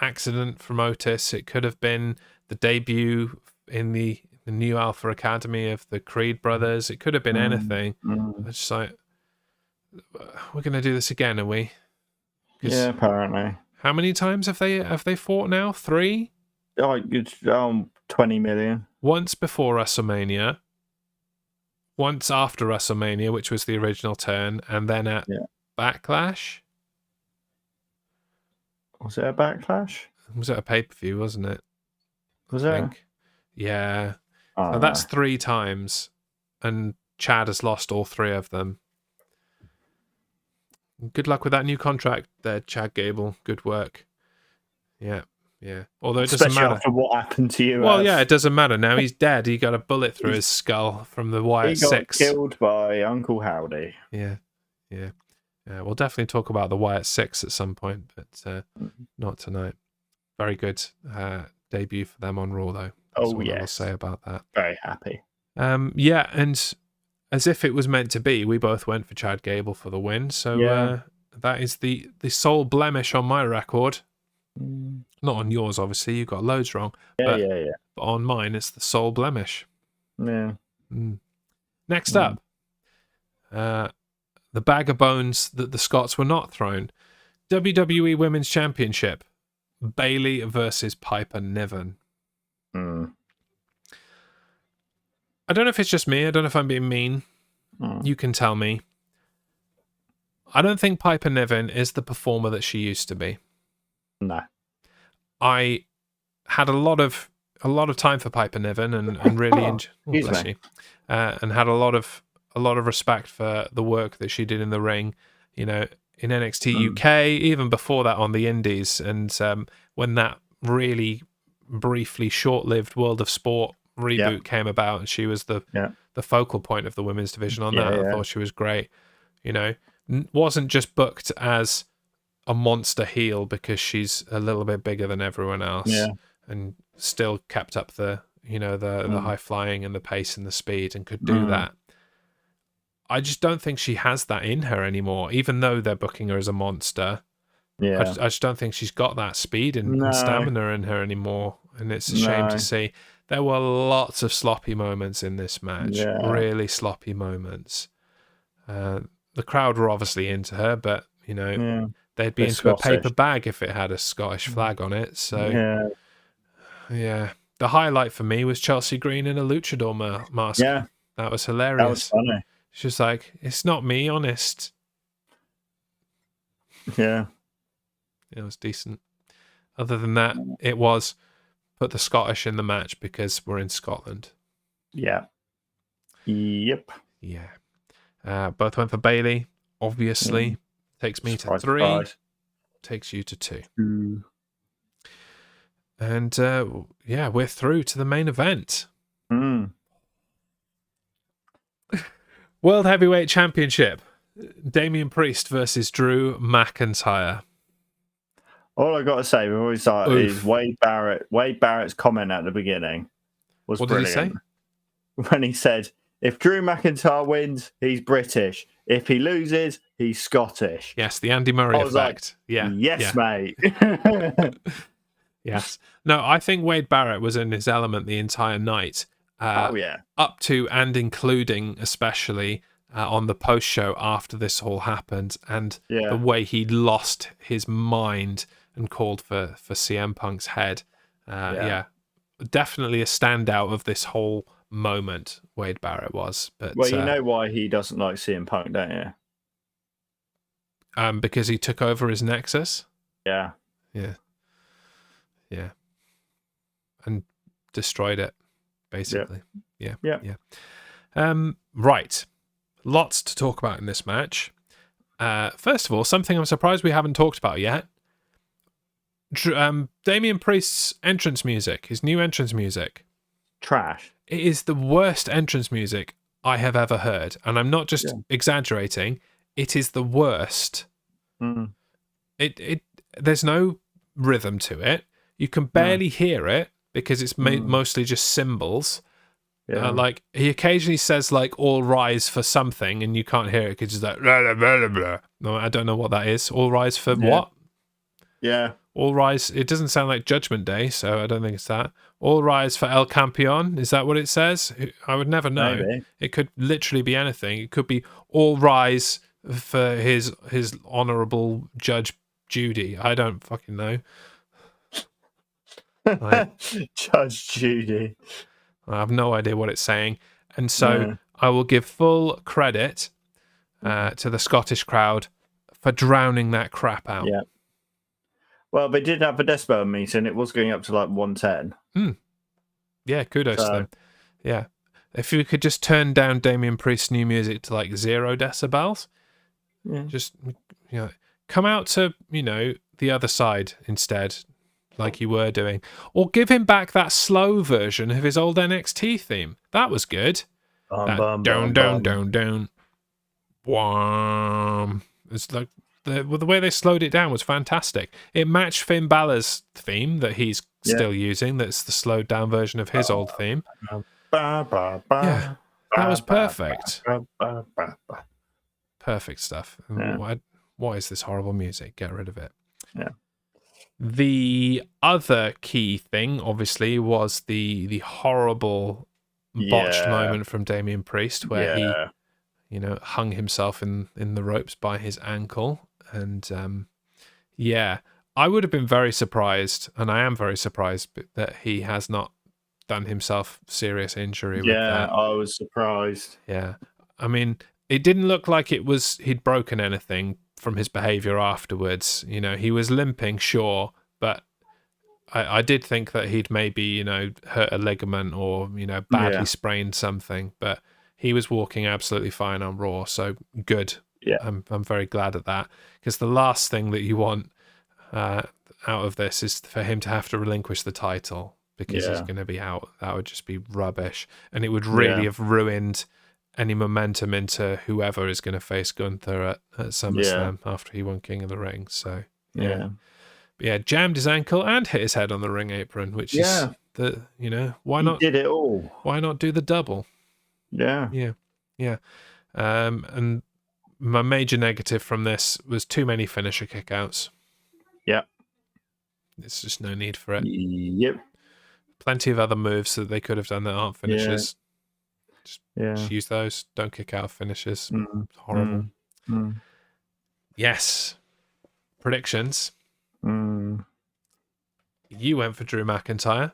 accident from Otis. It could have been the debut in the new Alpha Academy of the Creed brothers. It could have been anything. It's just like, we're going to do this again, are we? Yeah, apparently. How many times have they fought now? 3? It's 20 million. Once before WrestleMania, once after WrestleMania, which was the original turn, and then at Backlash. Was it a Backlash? Was it a pay-per-view, wasn't it? Was it? Yeah. So that's 3 times, and Chad has lost all 3 of them. Good luck with that new contract there, Chad Gable. Good work. Yeah. Although it doesn't matter. After what happened to you. Well, yeah, it doesn't matter. Now he's dead. He got a bullet through his skull from the Wyatt Six. He got killed by Uncle Howdy. Yeah. We'll definitely talk about the Wyatt Six at some point, but not tonight. Very good debut for them on Raw, though. That's what I'll say about that. Very happy. Yeah, and as if it was meant to be, we both went for Chad Gable for the win. So that is the sole blemish on my record. Not on yours, obviously. You got loads wrong. But on mine, it's the sole blemish. Yeah. Next up, the bag of bones that the Scots were not thrown. WWE Women's Championship. Bayley versus Piper Niven. I don't know if it's just me. I don't know if I'm being mean. You can tell me. I don't think Piper Niven is the performer that she used to be. No. I had a lot of time for Piper Niven and really and had a lot of respect for the work that she did in the ring, in NXT UK, even before that on the Indies, and when that really briefly short-lived World of Sport reboot came about, and she was the focal point of the women's division on that. I thought she was great. Wasn't just booked as a monster heel because she's a little bit bigger than everyone else, and still kept up the high flying and the pace and the speed and could do that. I just don't think she has that in her anymore, even though they're booking her as a monster. I just don't think she's got that speed and stamina in her anymore, and it's a shame to see. There were lots of sloppy moments in this match, really sloppy moments. The crowd were obviously into her, but they'd be into a paper bag if it had a Scottish flag on it. So the highlight for me was Chelsea Green in a luchador mask. That was hilarious. That was funny. She's like, it's not me, honest. Yeah. It was decent. Other than that, it was put the Scottish in the match because we're in Scotland. Yeah. Yep. Yeah. Both went for Bayley, obviously. Takes me to 3. Takes you to 2. And we're through to the main event. World Heavyweight Championship. Damian Priest versus Drew McIntyre. All I got to say before we start is Wade Barrett's comment at the beginning was brilliant. Did he say? When he said, if Drew McIntyre wins, he's British. If he loses, he's Scottish. Yes, the Andy Murray effect. Yes, mate. Yes. No, I think Wade Barrett was in his element the entire night. Up to and including especially on the post show after this all happened, and the way he lost his mind and called for CM Punk's head. Definitely a standout of this whole moment, Wade Barrett was. But you know why he doesn't like CM Punk, don't you? Because he took over his Nexus. Yeah. And destroyed it, basically. Yeah. Right. Lots to talk about in this match. First of all, something I'm surprised we haven't talked about yet. Damian Priest's entrance music, his new entrance music. Trash. It is the worst entrance music I have ever heard. And I'm not just exaggerating. It is the worst. Mm. There's no rhythm to it. You can barely hear it because it's mostly just cymbals. Yeah. Like he occasionally says like "all rise for something" and you can't hear it because it's like blah, blah, blah, blah. No, I don't know what that is. All rise for what? Yeah. All rise. It doesn't sound like Judgment Day, so I don't think it's that. All rise for El Campeon. Is that what it says? I would never know. Maybe. It could literally be anything. It could be all rise for his honorable Judge Judy. I don't fucking know. Like, Judge Judy. I have no idea what it's saying. And so I will give full credit to the Scottish crowd for drowning that crap out. Yeah. Well, they did have a decibel meter, and it was going up to like 110. Yeah, kudos to them. Yeah. If you could just turn down Damien Priest's new music to like 0 decibels, just come out to, the other side instead, like you were doing. Or give him back that slow version of his old NXT theme. That was good. Down. Wham. It's like the way they slowed it down was fantastic. It matched Finn Balor's theme that he's still using. That's the slowed down version of his old theme. Yeah, that was perfect. Perfect stuff. Yeah. What is this horrible music? Get rid of it. Yeah. The other key thing, obviously, was the horrible botched moment from Damien Priest where he, hung himself in the ropes by his ankle. And I would have been very surprised, and I am very surprised that he has not done himself serious injury with that. Yeah, I was surprised. Yeah. I mean, it didn't look like he'd broken anything from his behavior afterwards. He was limping, sure, but I did think that he'd maybe, hurt a ligament or, badly sprained something, but he was walking absolutely fine on Raw, so good. Yeah. I'm very glad at that, because the last thing that you want out of this is for him to have to relinquish the title because he's going to be out. That would just be rubbish, and it would really have ruined any momentum into whoever is going to face Gunther at SummerSlam after he won King of the Ring. So jammed his ankle and hit his head on the ring apron, which is why not? He did it all. Why not do the double? Yeah. And my major negative from this was too many finisher kickouts. Yeah. There's just no need for it. Yep. Plenty of other moves that they could have done that aren't finishers. Just use those. Don't kick out finishers. It's horrible. Yes. Predictions. You went for Drew McIntyre.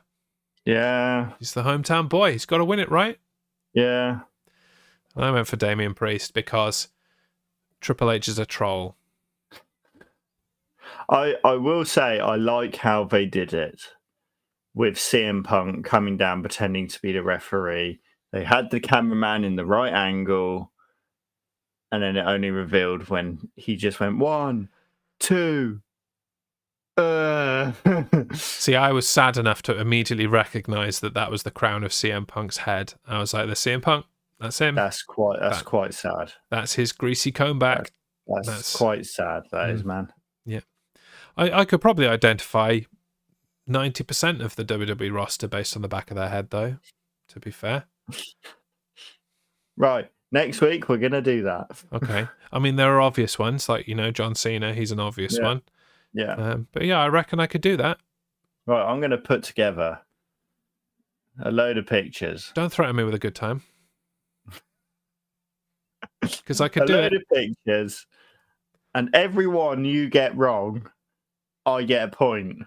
Yeah. He's the hometown boy. He's got to win it, right? Yeah. I went for Damian Priest because Triple H is a troll. I will say I like how they did it with CM Punk coming down pretending to be the referee. They had the cameraman in the right angle, and then it only revealed when he just went 1, 2. See, I was sad enough to immediately recognize that was the crown of CM Punk's head. I was like, "The CM Punk, that's him." That's quite sad. That's his greasy comb back. That's quite sad. That is, man. Yeah, I could probably identify 90% of the WWE roster based on the back of their head, though. To be fair. Right. Next week we're gonna do that. Okay. I mean, there are obvious ones like John Cena. He's an obvious one. Yeah. But I reckon I could do that. Right. I'm gonna put together a load of pictures. Don't threaten me with a good time. Because I could do it. A load of pictures, and every one you get wrong, I get a point.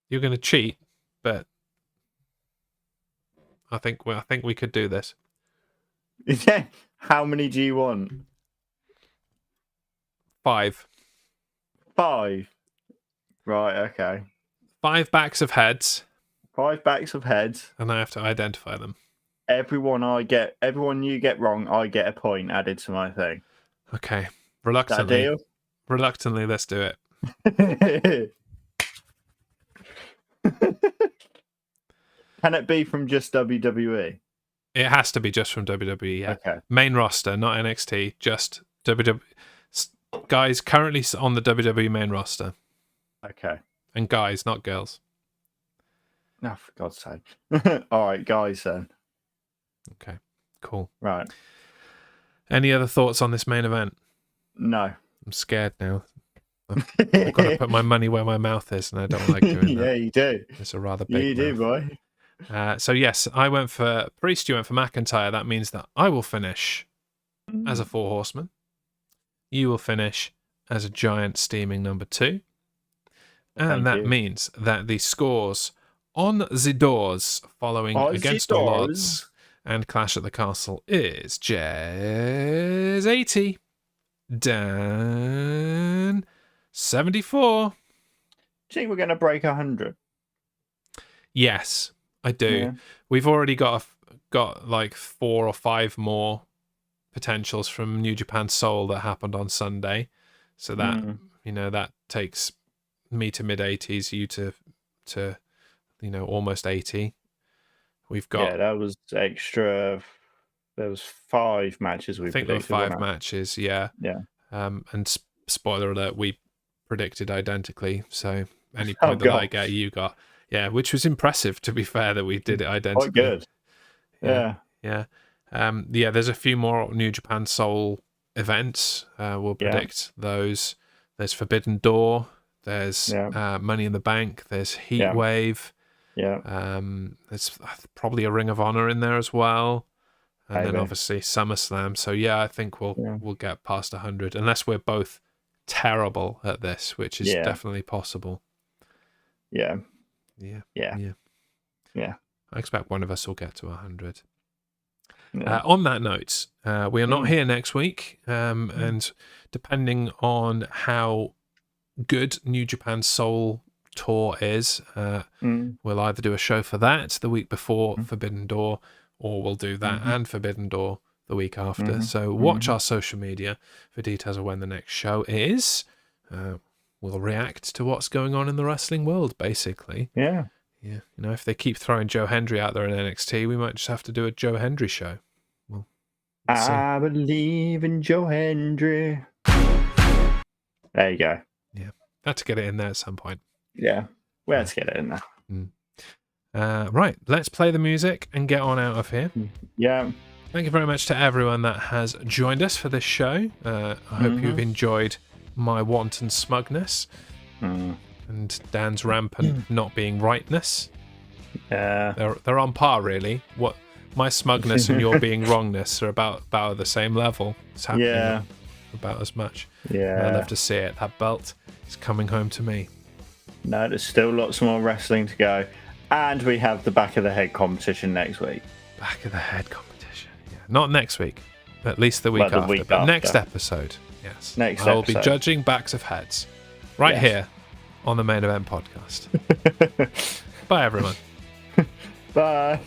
You're going to cheat, but I think we could do this. Yeah. How many do you want? 5. 5. Right. Okay. 5 backs of heads. 5 backs of heads, and I have to identify them. Everyone you get wrong, I get a point added to my thing. Okay. Reluctantly. That deal? Reluctantly, let's do it. Can it be from just WWE? It has to be just from WWE. Yeah. Okay. Main roster, not NXT. Just WWE. Guys currently on the WWE main roster. Okay. And guys, not girls. No, for God's sake. All right, guys then. Okay, cool. Right. Any other thoughts on this main event? No. I'm scared now. I've got to put my money where my mouth is, and I don't like doing that. Yeah, you do. It's a rather big You do, boy. So yes, I went for Priest, you went for McIntyre. That means that I will finish as a 4 horseman. You will finish as a giant steaming number 2. And that means that the scores on the doors following Against All Odds and Clash at the Castle is Jez 80, Dan 74. Do you think we're going to break 100? Yes, I do. Yeah. We've already got like 4 or 5 more potentials from New Japan Seoul that happened on Sunday. So that, that takes me to mid-80s, you to almost 80. We've got... Yeah, that was extra. There was 5 matches we predicted. I think there were 5 matches, yeah. Yeah. And spoiler alert, we predicted identically. So any point that I get, you got. Yeah, which was impressive, to be fair, that we did it identically. Quite good. Yeah. There's a few more New Japan Seoul events. We'll predict those. There's Forbidden Door. There's Money in the Bank. There's Heat Wave. Yeah. There's probably a Ring of Honor in there as well. And then obviously SummerSlam. So I think we'll get past 100, unless we're both terrible at this, which is definitely possible. Yeah. I expect one of us will get to 100. On that note, we are not here next week, and depending on how good New Japan Seoul tour is, we'll either do a show for that the week before Forbidden Door, or we'll do that and Forbidden Door the week after. So watch our social media for details of when the next show is. We'll react to what's going on in the wrestling world, basically. Yeah. If they keep throwing Joe Hendry out there in NXT, we might just have to do a Joe Hendry show. We'll I believe in Joe Hendry. There you go. Yeah. Had to get it in there at some point. Yeah. We had to get it in there. Right. Let's play the music and get on out of here. Yeah. Thank you very much to everyone that has joined us for this show. I hope you've enjoyed my wanton smugness and Dan's rampant not being rightness. Yeah. They're on par, really. What my smugness and your being wrongness are about the same level. It's happening about as much. Yeah. I'd love to see it. That belt is coming home to me. No, there's still lots more wrestling to go. And we have the back of the head competition next week. Back of the head competition. Yeah. Not next week. At least the week after. But next episode. Yes. I will be judging backs of heads. Right here on the Main Event Podcast. Bye, everyone. Bye.